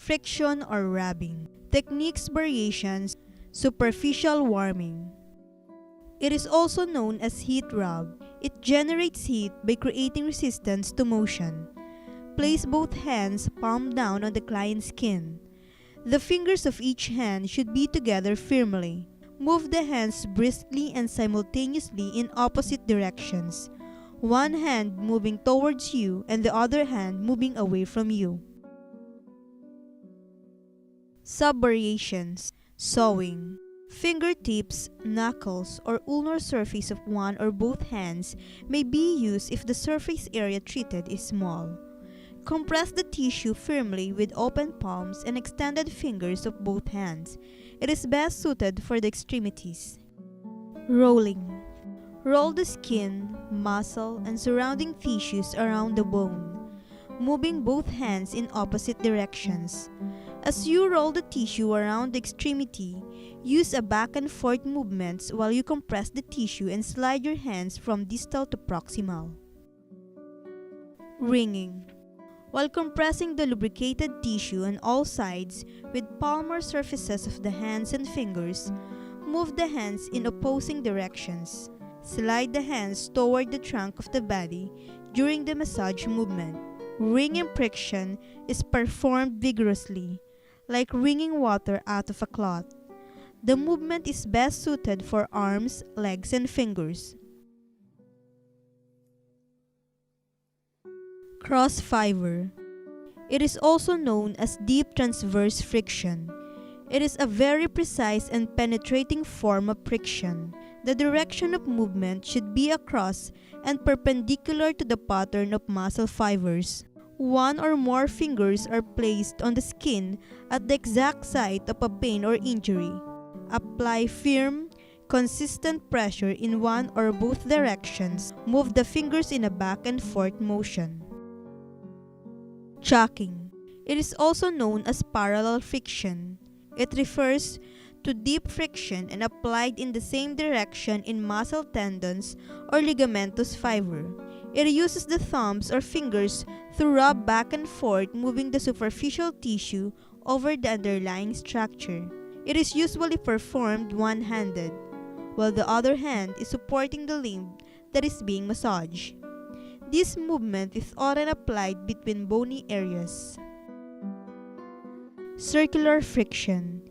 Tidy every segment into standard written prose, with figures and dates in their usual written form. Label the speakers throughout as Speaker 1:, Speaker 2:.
Speaker 1: friction or rubbing. Techniques variations, superficial warming. It is also known as heat rub. It generates heat by creating resistance to motion. Place both hands palm down on the client's skin. The fingers of each hand should be together firmly. Move the hands briskly and simultaneously in opposite directions. One hand moving towards you and the other hand moving away from you. Sub-variations. Sewing. Fingertips, knuckles, or ulnar surface of one or both hands may be used if the surface area treated is small. Compress the tissue firmly with open palms and extended fingers of both hands. It is best suited for the extremities. Rolling. Roll the skin, muscle, and surrounding tissues around the bone, moving both hands in opposite directions. As you roll the tissue around the extremity, use a back and forth movements while you compress the tissue and slide your hands from distal to proximal. Wringing. While compressing the lubricated tissue on all sides with palmar surfaces of the hands and fingers, move the hands in opposing directions. Slide the hands toward the trunk of the body during the massage movement. Wringing friction is performed vigorously, like wringing water out of a cloth. The movement is best suited for arms, legs, and fingers. Cross fiber. It is also known as deep transverse friction. It is a very precise and penetrating form of friction. The direction of movement should be across and perpendicular to the pattern of muscle fibers. One or more fingers are placed on the skin at the exact site of a pain or injury. Apply firm, consistent pressure in one or both directions. Move the fingers in a back and forth motion. Chucking. It is also known as parallel friction. It refers to deep friction and applied in the same direction in muscle tendons or ligamentous fiber. It uses the thumbs or fingers to rub back and forth, moving the superficial tissue over the underlying structure. It is usually performed one-handed, while the other hand is supporting the limb that is being massaged. This movement is often applied between bony areas. Circular friction.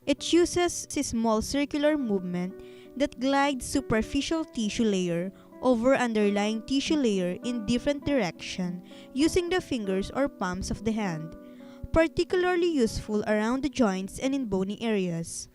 Speaker 1: It uses a small circular movement that glides superficial tissue layer over underlying tissue layer in different direction using the fingers or palms of the hand, particularly useful around the joints and in bony areas.